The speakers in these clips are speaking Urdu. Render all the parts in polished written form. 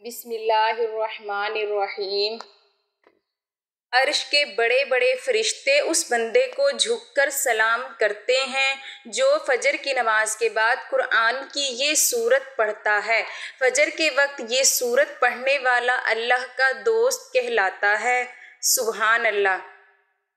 بسم اللہ الرحمن الرحیم۔ عرش کے بڑے بڑے فرشتے اس بندے کو جھک کر سلام کرتے ہیں جو فجر کی نماز کے بعد قرآن کی یہ سورت پڑھتا ہے۔ فجر کے وقت یہ سورت پڑھنے والا اللہ کا دوست کہلاتا ہے۔ سبحان اللہ۔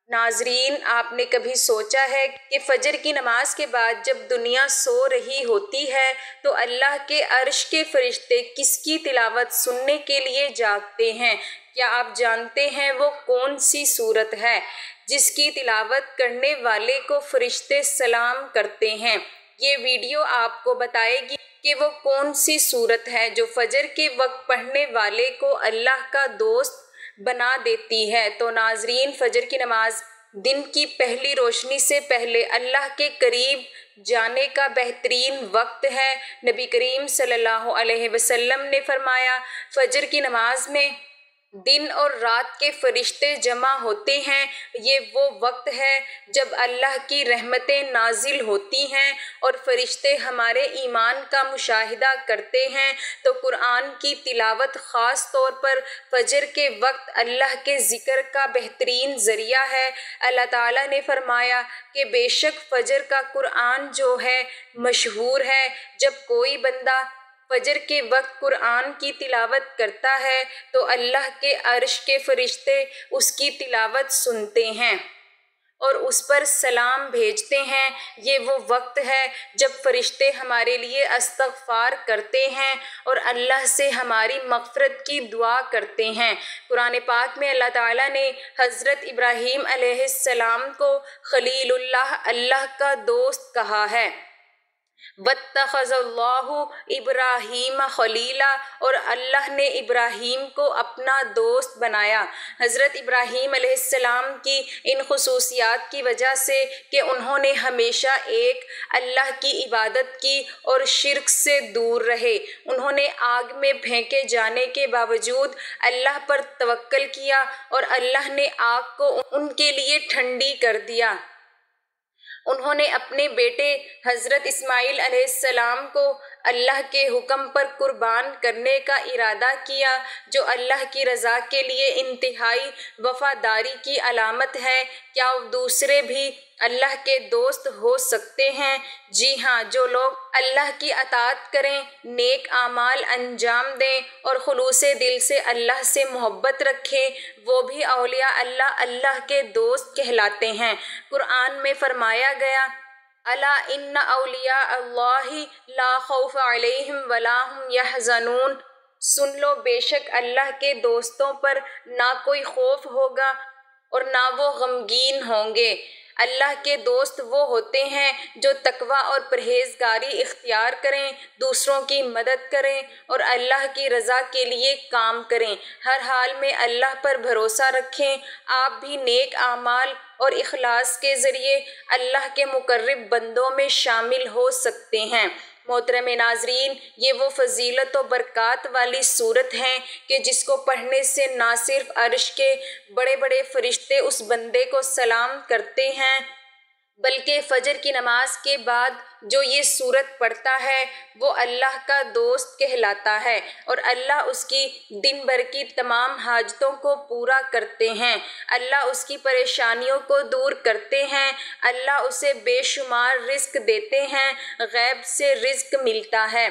ناظرین، آپ نے کبھی سوچا ہے کہ فجر کی نماز کے بعد جب دنیا سو رہی ہوتی ہے تو اللہ کے عرش کے فرشتے کس کی تلاوت سننے کے لیے جاگتے ہیں؟ کیا آپ جانتے ہیں وہ کون سی سورت ہے جس کی تلاوت کرنے والے کو فرشتے سلام کرتے ہیں؟ یہ ویڈیو آپ کو بتائے گی کہ وہ کون سی سورت ہے جو فجر کے وقت پڑھنے والے کو اللہ کا دوست بنا دیتی ہے۔ تو ناظرین، فجر کی نماز دن کی پہلی روشنی سے پہلے اللہ کے قریب جانے کا بہترین وقت ہے۔ نبی کریم صلی اللہ علیہ وسلم نے فرمایا، فجر کی نماز میں دن اور رات کے فرشتے جمع ہوتے ہیں۔ یہ وہ وقت ہے جب اللہ کی رحمتیں نازل ہوتی ہیں اور فرشتے ہمارے ایمان کا مشاہدہ کرتے ہیں۔ تو قرآن کی تلاوت خاص طور پر فجر کے وقت اللہ کے ذکر کا بہترین ذریعہ ہے۔ اللہ تعالیٰ نے فرمایا کہ بے شک فجر کا قرآن جو ہے مشہور ہے۔ جب کوئی بندہ فجر کے وقت قرآن کی تلاوت کرتا ہے تو اللہ کے عرش کے فرشتے اس کی تلاوت سنتے ہیں اور اس پر سلام بھیجتے ہیں۔ یہ وہ وقت ہے جب فرشتے ہمارے لیے استغفار کرتے ہیں اور اللہ سے ہماری مغفرت کی دعا کرتے ہیں۔ قرآن پاک میں اللہ تعالیٰ نے حضرت ابراہیم علیہ السلام کو خلیل اللہ، اللہ کا دوست کہا ہے۔ وَاتَّخَذَ اللَّهُ إِبْرَاهِيمَ خَلِيلًا، اور اللہ نے ابراہیم کو اپنا دوست بنایا۔ حضرت ابراہیم علیہ السلام کی ان خصوصیات کی وجہ سے کہ انہوں نے ہمیشہ ایک اللہ کی عبادت کی اور شرک سے دور رہے، انہوں نے آگ میں پھینکے جانے کے باوجود اللہ پر توکل کیا اور اللہ نے آگ کو ان کے لیے ٹھنڈی کر دیا۔ انہوں نے اپنے بیٹے حضرت اسماعیل علیہ السلام کو اللہ کے حکم پر قربان کرنے کا ارادہ کیا، جو اللہ کی رضا کے لیے انتہائی وفاداری کی علامت ہے۔ کیا دوسرے بھی اللہ کے دوست ہو سکتے ہیں؟ جی ہاں، جو لوگ اللہ کی اطاعت کریں، نیک اعمال انجام دیں اور خلوص دل سے اللہ سے محبت رکھیں، وہ بھی اولیاء اللہ، اللہ کے دوست کہلاتے ہیں۔ قرآن میں فرمایا گیا، الا ان اولیاء اللہ لا خوف علیہم ولا هم یحزنون، سن لو بے شک اللہ کے دوستوں پر نہ کوئی خوف ہوگا اور نہ وہ غمگین ہوں گے۔ اللہ کے دوست وہ ہوتے ہیں جو تقویٰ اور پرہیزگاری اختیار کریں، دوسروں کی مدد کریں اور اللہ کی رضا کے لیے کام کریں، ہر حال میں اللہ پر بھروسہ رکھیں۔ آپ بھی نیک اعمال اور اخلاص کے ذریعے اللہ کے مقرب بندوں میں شامل ہو سکتے ہیں۔ محترم ناظرین، یہ وہ فضیلت و برکات والی سورت ہے کہ جس کو پڑھنے سے نہ صرف عرش کے بڑے بڑے فرشتے اس بندے کو سلام کرتے ہیں بلکہ فجر کی نماز کے بعد جو یہ سورت پڑھتا ہے وہ اللہ کا دوست کہلاتا ہے اور اللہ اس کی دن بھر کی تمام حاجتوں کو پورا کرتے ہیں، اللہ اس کی پریشانیوں کو دور کرتے ہیں، اللہ اسے بے شمار رزق دیتے ہیں، غیب سے رزق ملتا ہے۔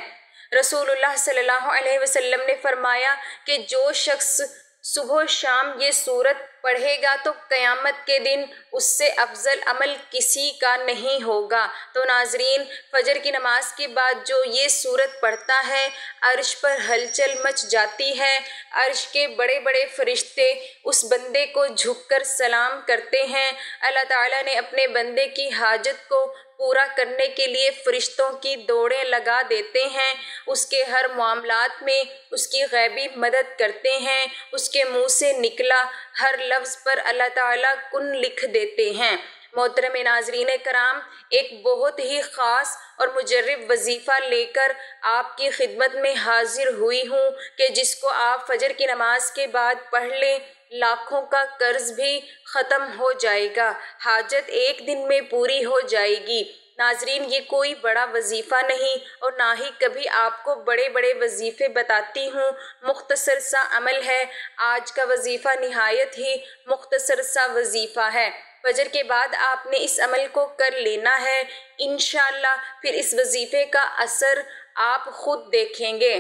رسول اللہ صلی اللہ علیہ وسلم نے فرمایا کہ جو شخص صبح و شام یہ سورت پڑھے گا تو قیامت کے دن اس سے افضل عمل کسی کا نہیں ہوگا۔ تو ناظرین، فجر کی نماز کے بعد جو یہ سورت پڑھتا ہے عرش پر ہلچل مچ جاتی ہے، عرش کے بڑے بڑے فرشتے اس بندے کو جھک کر سلام کرتے ہیں۔ اللہ تعالیٰ نے اپنے بندے کی حاجت کو پورا کرنے کے لیے فرشتوں کی دوڑیں لگا دیتے ہیں، اس کے ہر معاملات میں اس کی غیبی مدد کرتے ہیں، اس کے منہ سے نکلا ہر لفظ پر اللہ تعالیٰ کن لکھ دیتے ہیں۔ محترم ناظرین کرام، ایک بہت ہی خاص اور مجرب وظیفہ لے کر آپ کی خدمت میں حاضر ہوئی ہوں کہ جس کو آپ فجر کی نماز کے بعد پڑھ لیں، لاکھوں کا قرض بھی ختم ہو جائے گا، حاجت ایک دن میں پوری ہو جائے گی۔ ناظرین، یہ کوئی بڑا وظیفہ نہیں اور نہ ہی کبھی آپ کو بڑے بڑے وظیفے بتاتی ہوں، مختصر سا عمل ہے۔ آج کا وظیفہ نہایت ہی مختصر سا وظیفہ ہے۔ فجر کے بعد آپ نے اس عمل کو کر لینا ہے، انشاءاللہ پھر اس وظیفے کا اثر آپ خود دیکھیں گے۔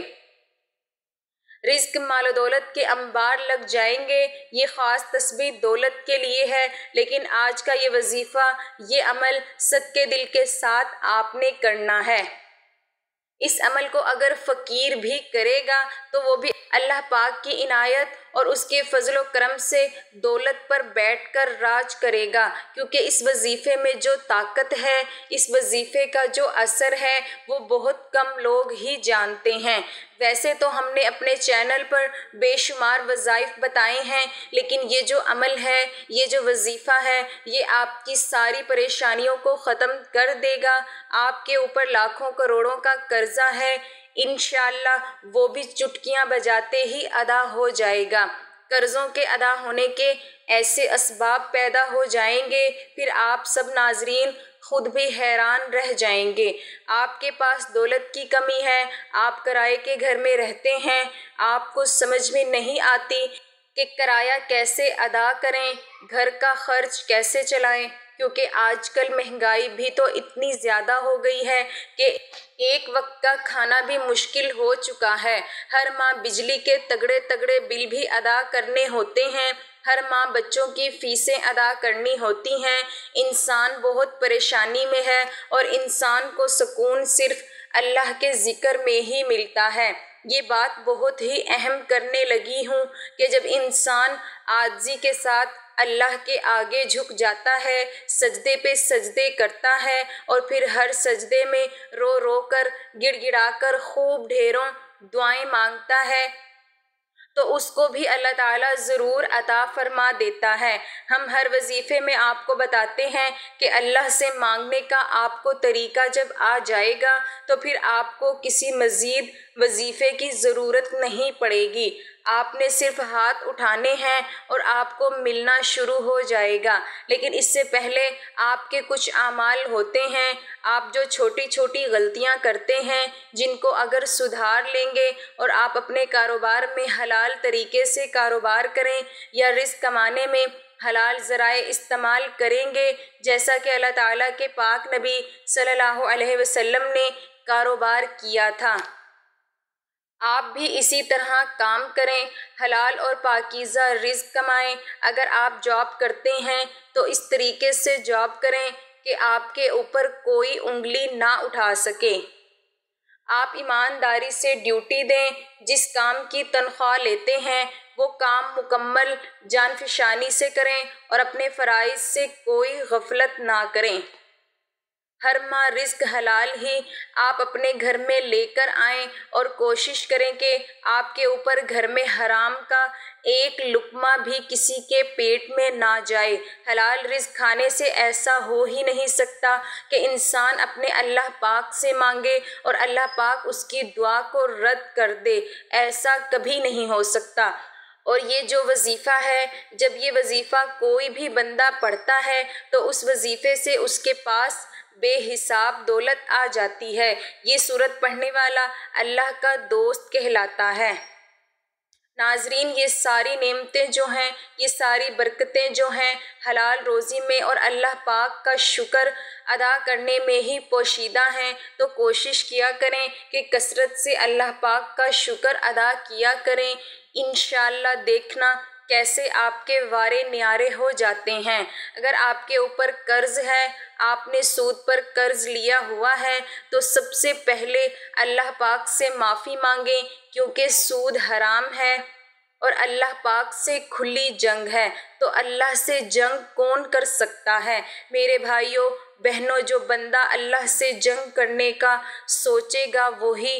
رزق، مال و دولت کے انبار لگ جائیں گے۔ یہ خاص تسبیح دولت کے لیے ہے، لیکن آج کا یہ وظیفہ، یہ عمل صدقے دل کے ساتھ آپ نے کرنا ہے۔ اس عمل کو اگر فقیر بھی کرے گا تو وہ بھی اللہ پاک کی عنایت اور اس کے فضل و کرم سے دولت پر بیٹھ کر راج کرے گا، کیونکہ اس وظیفے میں جو طاقت ہے، اس وظیفے کا جو اثر ہے، وہ بہت کم لوگ ہی جانتے ہیں۔ ویسے تو ہم نے اپنے چینل پر بے شمار وظائف بتائے ہیں، لیکن یہ جو عمل ہے، یہ جو وظیفہ ہے، یہ آپ کی ساری پریشانیوں کو ختم کر دے گا۔ آپ کے اوپر لاکھوں کروڑوں کا قرضہ ہے، انشاءاللہ وہ بھی چٹکیاں بجاتے ہی ادا ہو جائے گا۔ قرضوں کے ادا ہونے کے ایسے اسباب پیدا ہو جائیں گے، پھر آپ سب ناظرین خود بھی حیران رہ جائیں گے۔ آپ کے پاس دولت کی کمی ہے، آپ کرائے کے گھر میں رہتے ہیں، آپ کو سمجھ میں نہیں آتی کہ کرایہ کیسے ادا کریں، گھر کا خرچ کیسے چلائیں، کیونکہ آج کل مہنگائی بھی تو اتنی زیادہ ہو گئی ہے کہ ایک وقت کا کھانا بھی مشکل ہو چکا ہے۔ ہر ماہ بجلی کے تگڑے تگڑے بل بھی ادا کرنے ہوتے ہیں، ہر ماہ بچوں کی فیسیں ادا کرنی ہوتی ہیں۔ انسان بہت پریشانی میں ہے اور انسان کو سکون صرف اللہ کے ذکر میں ہی ملتا ہے۔ یہ بات بہت ہی اہم کرنے لگی ہوں کہ جب انسان عاجزی کے ساتھ اللہ کے آگے جھک جاتا ہے، سجدے پہ سجدے کرتا ہے اور پھر ہر سجدے میں رو رو کر، گڑ گڑا کر خوب ڈھیروں دعائیں مانگتا ہے، تو اس کو بھی اللہ تعالیٰ ضرور عطا فرما دیتا ہے۔ ہم ہر وظیفے میں آپ کو بتاتے ہیں کہ اللہ سے مانگنے کا آپ کو طریقہ جب آ جائے گا تو پھر آپ کو کسی مزید وظیفے کی ضرورت نہیں پڑے گی۔ آپ نے صرف ہاتھ اٹھانے ہیں اور آپ کو ملنا شروع ہو جائے گا۔ لیکن اس سے پہلے آپ کے کچھ اعمال ہوتے ہیں، آپ جو چھوٹی چھوٹی غلطیاں کرتے ہیں، جن کو اگر سدھار لیں گے اور آپ اپنے کاروبار میں حلال طریقے سے کاروبار کریں یا رزق کمانے میں حلال ذرائع استعمال کریں گے، جیسا کہ اللہ تعالیٰ کے پاک نبی صلی اللہ علیہ وسلم نے کاروبار کیا تھا، آپ بھی اسی طرح کام کریں، حلال اور پاکیزہ رزق کمائیں۔ اگر آپ جاب کرتے ہیں تو اس طریقے سے جاب کریں کہ آپ کے اوپر کوئی انگلی نہ اٹھا سکے۔ آپ ایمانداری سے ڈیوٹی دیں، جس کام کی تنخواہ لیتے ہیں وہ کام مکمل جانفشانی سے کریں اور اپنے فرائض سے کوئی غفلت نہ کریں۔ ہر ماہ رزق حلال ہی آپ اپنے گھر میں لے کر آئیں اور کوشش کریں کہ آپ کے اوپر گھر میں حرام کا ایک لقمہ بھی کسی کے پیٹ میں نہ جائے۔ حلال رزق کھانے سے ایسا ہو ہی نہیں سکتا کہ انسان اپنے اللہ پاک سے مانگے اور اللہ پاک اس کی دعا کو رد کر دے، ایسا کبھی نہیں ہو سکتا۔ اور یہ جو وظیفہ ہے، جب یہ وظیفہ کوئی بھی بندہ پڑھتا ہے تو اس وظیفے سے اس کے پاس بے حساب دولت آ جاتی ہے۔ یہ سورت پڑھنے والا اللہ کا دوست کہلاتا ہے۔ ناظرین، یہ ساری نعمتیں جو ہیں، یہ ساری برکتیں جو ہیں، حلال روزی میں اور اللہ پاک کا شکر ادا کرنے میں ہی پوشیدہ ہیں، تو کوشش کیا کریں کہ کثرت سے اللہ پاک کا شکر ادا کیا کریں۔ انشاءاللہ دیکھنا کیسے آپ کے وارے نیارے ہو جاتے ہیں۔ اگر آپ کے اوپر قرض ہے، آپ نے سود پر قرض لیا ہوا ہے، تو سب سے پہلے اللہ پاک سے معافی مانگیں، کیونکہ سود حرام ہے اور اللہ پاک سے کھلی جنگ ہے۔ تو اللہ سے جنگ کون کر سکتا ہے؟ میرے بھائیوں بہنوں، جو بندہ اللہ سے جنگ کرنے کا سوچے گا وہی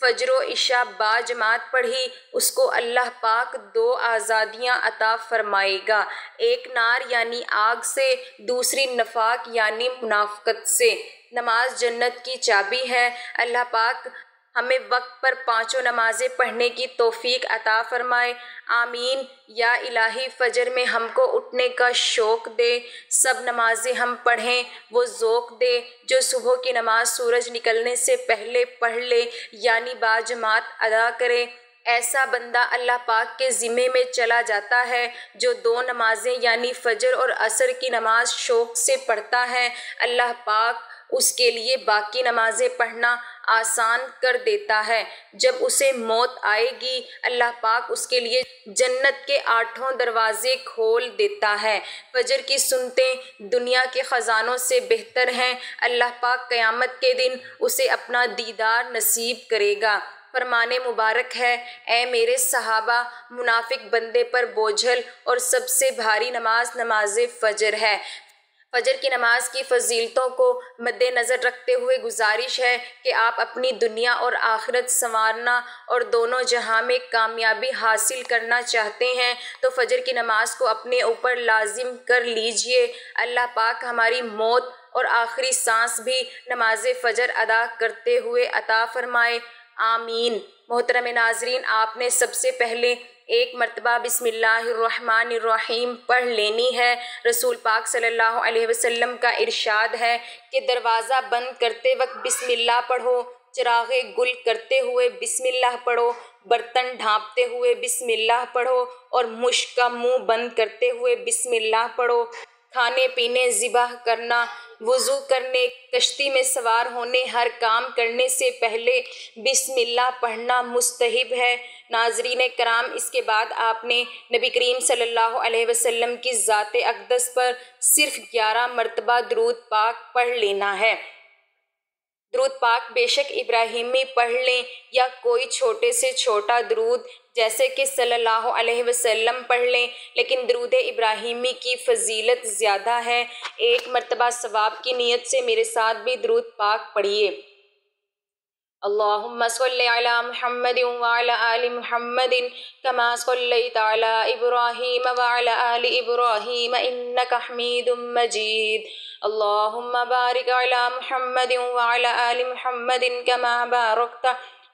فجر و عشاء باجماعت پڑھی اس کو اللہ پاک 2 آزادیاں عطا فرمائے گا، ایک نار یعنی آگ سے، دوسری نفاق یعنی منافقت سے۔ نماز جنت کی چابی ہے۔ اللہ پاک ہمیں وقت پر 5 نمازیں پڑھنے کی توفیق عطا فرمائے، آمین۔ یا الہی فجر میں ہم کو اٹھنے کا شوق دے، سب نمازیں ہم پڑھیں وہ ذوق دے، جو صبح کی نماز سورج نکلنے سے پہلے پڑھ لے یعنی باجماعت ادا کرے، ایسا بندہ اللہ پاک کے ذمے میں چلا جاتا ہے جو 2 نمازیں یعنی فجر اور عصر کی نماز شوق سے پڑھتا ہے۔ اللہ پاک اس کے لیے باقی نمازیں پڑھنا آسان کر دیتا ہے۔ جب اسے موت آئے گی اللہ پاک اس کے لیے جنت کے 8 دروازے کھول دیتا ہے۔ فجر کی سنتیں دنیا کے خزانوں سے بہتر ہیں۔ اللہ پاک قیامت کے دن اسے اپنا دیدار نصیب کرے گا۔ فرمان مبارک ہے، اے میرے صحابہ، منافق بندے پر بوجھل اور سب سے بھاری نماز نماز فجر ہے۔ فجر کی نماز کی فضیلتوں کو مد نظر رکھتے ہوئے گزارش ہے کہ آپ اپنی دنیا اور آخرت سنوارنا اور دونوں جہاں میں کامیابی حاصل کرنا چاہتے ہیں تو فجر کی نماز کو اپنے اوپر لازم کر لیجئے۔ اللہ پاک ہماری موت اور آخری سانس بھی نماز فجر ادا کرتے ہوئے عطا فرمائے، آمین۔ محترم ناظرین، آپ نے سب سے پہلے ایک مرتبہ بسم اللہ الرحمن الرحیم پڑھ لینی ہے۔ رسول پاک صلی اللہ علیہ وسلم کا ارشاد ہے کہ دروازہ بند کرتے وقت بسم اللہ پڑھو، چراغ گل کرتے ہوئے بسم اللہ پڑھو، برتن ڈھانپتے ہوئے بسم اللہ پڑھو اور مشک کا منہ بند کرتے ہوئے بسم اللہ پڑھو۔ کھانے پینے، ذبح کرنا، وضو کرنے، کشتی میں سوار ہونے، ہر کام کرنے سے پہلے بسم اللہ پڑھنا مستحب ہے۔ ناظرین کرام، اس کے بعد آپ نے نبی کریم صلی اللہ علیہ وسلم کی ذات اقدس پر صرف 11 مرتبہ درود پاک پڑھ لینا ہے۔ درود پاک بے شک ابراہیمی پڑھ لیں یا کوئی چھوٹے سے چھوٹا درود جیسے کہ صلی اللہ علیہ وسلم پڑھ لیں، لیکن درود ابراہیمی کی فضیلت زیادہ ہے۔ ایک مرتبہ ثواب کی نیت سے میرے ساتھ بھی درود پاک پڑھیے۔ اللہم صلی علی محمد وعلی آل محمد کما صلیت علی ابراہیم وعلی آل ابراہیم انک حمید مجید۔ اللہم بارک علی محمد وعلی آل محمد کما بارکت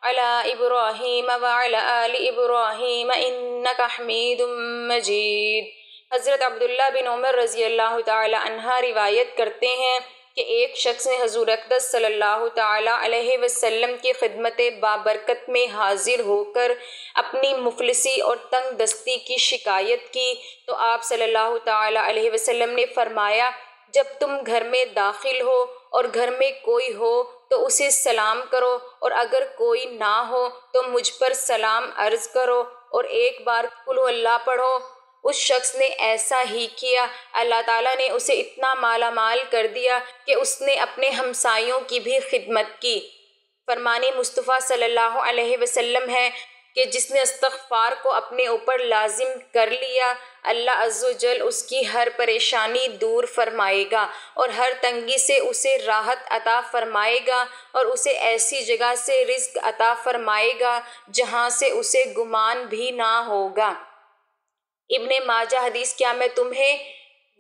علی ابراہیم وعلی آل ابراہیم انک حمید مجید۔ حضرت عبداللہ بن عمر رضی اللہ تعالی عنہ روایت کرتے ہیں کہ ایک شخص نے حضور اقدس صلی اللہ تعالی علیہ وسلم کی خدمت بابرکت میں حاضر ہو کر اپنی مفلسی اور تنگ دستی کی شکایت کی تو آپ صلی اللہ تعالی علیہ وسلم نے فرمایا، جب تم گھر میں داخل ہو اور گھر میں کوئی ہو تو اسے سلام کرو، اور اگر کوئی نہ ہو تو مجھ پر سلام عرض کرو اور ایک بار قل هو اللہ پڑھو۔ اس شخص نے ایسا ہی کیا، اللہ تعالیٰ نے اسے اتنا مالا مال کر دیا کہ اس نے اپنے ہمسایوں کی بھی خدمت کی۔ فرمان مصطفیٰ صلی اللہ علیہ وسلم ہے کہ جس نے استغفار کو اپنے اوپر لازم کر لیا، اللہ عز و جل اس کی ہر پریشانی دور فرمائے گا اور ہر تنگی سے اسے راحت عطا فرمائے گا اور اسے ایسی جگہ سے رزق عطا فرمائے گا جہاں سے اسے گمان بھی نہ ہوگا۔ ابن ماجہ حدیث، کیا میں تمہیں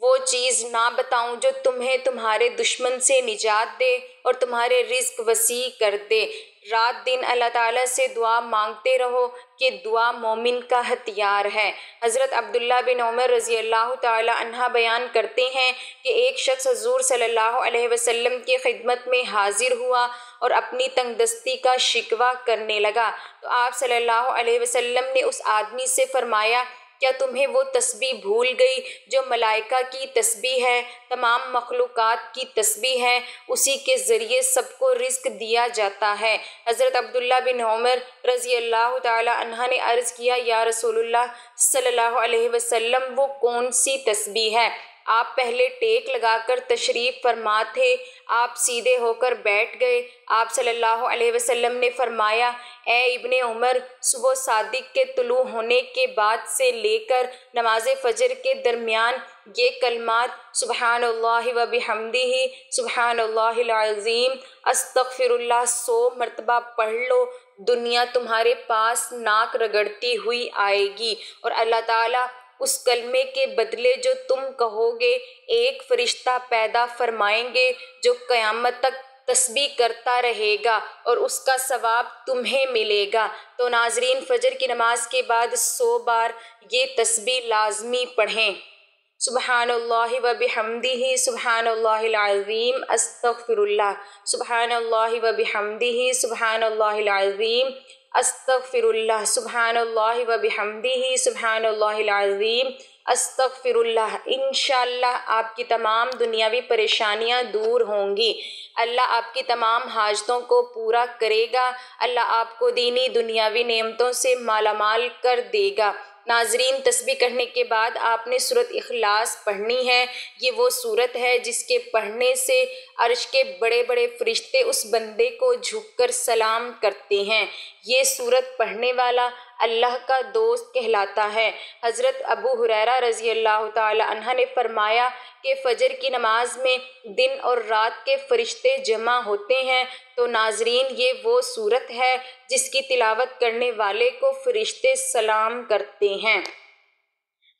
وہ چیز نہ بتاؤں جو تمہیں تمہارے دشمن سے نجات دے اور تمہارے رزق وسیع کر دے؟ رات دن اللہ تعالیٰ سے دعا مانگتے رہو کہ دعا مومن کا ہتھیار ہے۔ حضرت عبداللہ بن عمر رضی اللہ تعالی عنہ بیان کرتے ہیں کہ ایک شخص حضور صلی اللہ علیہ وسلم کی خدمت میں حاضر ہوا اور اپنی تنگ دستی کا شکوہ کرنے لگا تو آپ صلی اللہ علیہ وسلم نے اس آدمی سے فرمایا، کیا تمہیں وہ تسبیح بھول گئی جو ملائکہ کی تسبیح ہے، تمام مخلوقات کی تسبیح ہے، اسی کے ذریعے سب کو رزق دیا جاتا ہے؟ حضرت عبداللہ بن عمر رضی اللہ تعالی عنہ نے عرض کیا، یا رسول اللہ صلی اللہ علیہ وسلم وہ کون سی تسبیح ہے؟ آپ پہلے ٹیک لگا کر تشریف فرما تھے، آپ سیدھے ہو کر بیٹھ گئے۔ آپ صلی اللہ علیہ وسلم نے فرمایا، اے ابن عمر، صبح صادق کے طلوع ہونے کے بعد سے لے کر نماز فجر کے درمیان یہ کلمات سبحان اللہ و بحمدہ، سبحان اللہ العظیم، استغفر اللہ 100 مرتبہ پڑھ لو، دنیا تمہارے پاس ناک رگڑتی ہوئی آئے گی، اور اللہ تعالیٰ اس کلمے کے بدلے جو تم کہو گے ایک فرشتہ پیدا فرمائیں گے جو قیامت تک تسبیح کرتا رہے گا، اور اس کا ثواب تمہیں ملے گا۔ تو ناظرین، فجر کی نماز کے بعد 100 بار یہ تسبیح لازمی پڑھیں۔ سبحان اللہ و بحمدہ، سبحان اللہ العظیم، استغفر اللہ، سبحان اللہ و بحمدہ، سبحان اللہ العظیم، استغفر اللہ، سبحان اللہ و بحمدہ، سبحان اللہ العظیم، استغفر اللہ۔ انشاءاللہ آپ کی تمام دنیاوی پریشانیاں دور ہوں گی، اللہ آپ کی تمام حاجتوں کو پورا کرے گا، اللہ آپ کو دینی دنیاوی نعمتوں سے مالا مال کر دے گا۔ ناظرین، تسبیح کرنے کے بعد آپ نے سورۃ اخلاص پڑھنی ہے۔ یہ وہ سورت ہے جس کے پڑھنے سے عرش کے بڑے بڑے فرشتے اس بندے کو جھک کر سلام کرتے ہیں۔ یہ سورت پڑھنے والا اللہ کا دوست کہلاتا ہے۔ حضرت ابو ہریرہ رضی اللہ تعالی عنہ نے فرمایا کہ فجر کی نماز میں دن اور رات کے فرشتے جمع ہوتے ہیں۔ تو ناظرین، یہ وہ سورت ہے جس کی تلاوت کرنے والے کو فرشتے سلام کرتے ہیں۔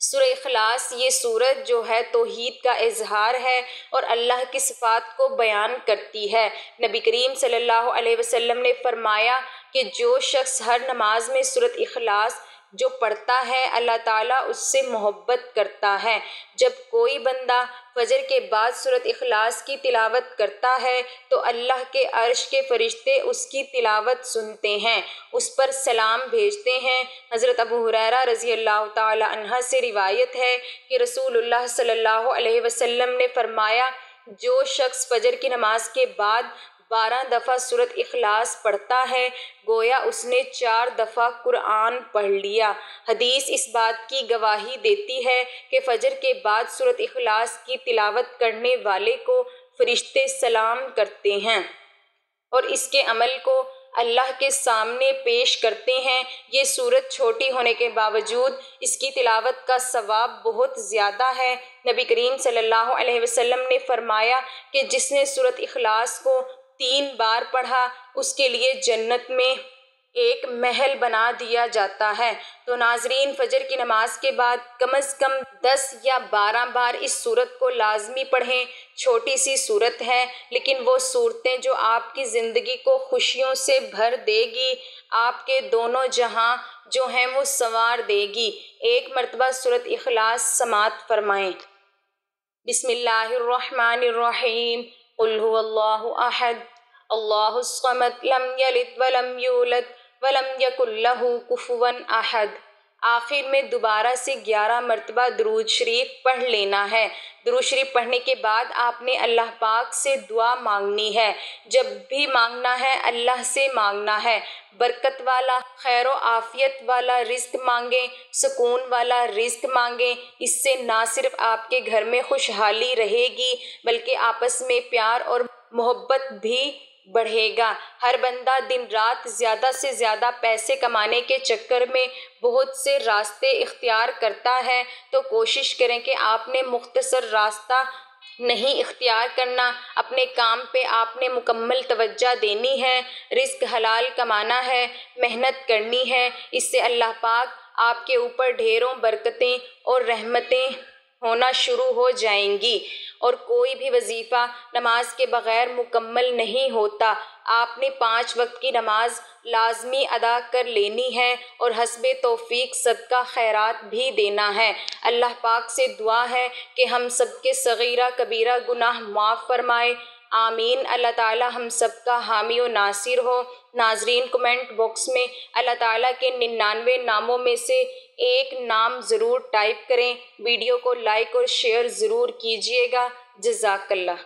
سورہ اخلاص یہ سورت جو ہے توحید کا اظہار ہے اور اللہ کی صفات کو بیان کرتی ہے۔ نبی کریم صلی اللہ علیہ وسلم نے فرمایا کہ جو شخص ہر نماز میں سورۃ اخلاص جو پڑھتا ہے اللہ تعالیٰ اس سے محبت کرتا ہے۔ جب کوئی بندہ فجر کے بعد سورۃ اخلاص کی تلاوت کرتا ہے تو اللہ کے عرش کے فرشتے اس کی تلاوت سنتے ہیں، اس پر سلام بھیجتے ہیں۔ حضرت ابو ہریرہ رضی اللہ تعالی عنہ سے روایت ہے کہ رسول اللہ صلی اللہ علیہ وسلم نے فرمایا، جو شخص فجر کی نماز کے بعد 12 دفعہ سورۃ اخلاص پڑھتا ہے گویا اس نے 4 دفعہ قرآن پڑھ لیا۔ حدیث اس بات کی گواہی دیتی ہے کہ فجر کے بعد سورۃ اخلاص کی تلاوت کرنے والے کو فرشتے سلام کرتے ہیں اور اس کے عمل کو اللہ کے سامنے پیش کرتے ہیں۔ یہ سورت چھوٹی ہونے کے باوجود اس کی تلاوت کا ثواب بہت زیادہ ہے۔ نبی کریم صلی اللہ علیہ وسلم نے فرمایا کہ جس نے سورۃ اخلاص کو 3 بار پڑھا اس کے لیے جنت میں ایک محل بنا دیا جاتا ہے۔ تو ناظرین، فجر کی نماز کے بعد کم از کم 10 یا 12 بار اس سورت کو لازمی پڑھیں۔ چھوٹی سی سورت ہے لیکن وہ صورتیں جو آپ کی زندگی کو خوشیوں سے بھر دے گی، آپ کے دونوں جہاں جو ہیں وہ سنوار دے گی۔ ایک مرتبہ سورت اخلاص سماعت فرمائیں۔ بسم اللہ الرحمن الرحیم، قل هو اللہ احد اللہ الصمد لم یلد ولم یولد ولم یکن لہ کفوا احد۔ آخر میں دوبارہ سے 11 مرتبہ درود شریف پڑھ لینا ہے۔ درود شریف پڑھنے کے بعد آپ نے اللہ پاک سے دعا مانگنی ہے۔ جب بھی مانگنا ہے اللہ سے مانگنا ہے۔ برکت والا، خیر و عافیت والا رزق مانگیں، سکون والا رزق مانگیں۔ اس سے نہ صرف آپ کے گھر میں خوشحالی رہے گی بلکہ آپس میں پیار اور محبت بھی بڑھے گا۔ ہر بندہ دن رات زیادہ سے زیادہ پیسے کمانے کے چکر میں بہت سے راستے اختیار کرتا ہے، تو کوشش کریں کہ آپ نے مختصر راستہ نہیں اختیار کرنا، اپنے کام پہ آپ نے مکمل توجہ دینی ہے، رزق حلال کمانا ہے، محنت کرنی ہے۔ اس سے اللہ پاک آپ کے اوپر ڈھیروں برکتیں اور رحمتیں ہونا شروع ہو جائیں گی، اور کوئی بھی وظیفہ نماز کے بغیر مکمل نہیں ہوتا۔ آپ نے 5 وقت کی نماز لازمی ادا کر لینی ہے اور حسب توفیق صدقہ خیرات بھی دینا ہے۔ اللہ پاک سے دعا ہے کہ ہم سب کے صغیرہ کبیرہ گناہ معاف فرمائے، آمین۔ اللہ تعالی ہم سب کا حامی و ناصر ہو۔ ناظرین، کمنٹ باکس میں اللہ تعالیٰ کے 99 ناموں میں سے ایک نام ضرور ٹائپ کریں۔ ویڈیو کو لائک اور شیئر ضرور کیجیے گا۔ جزاک اللہ۔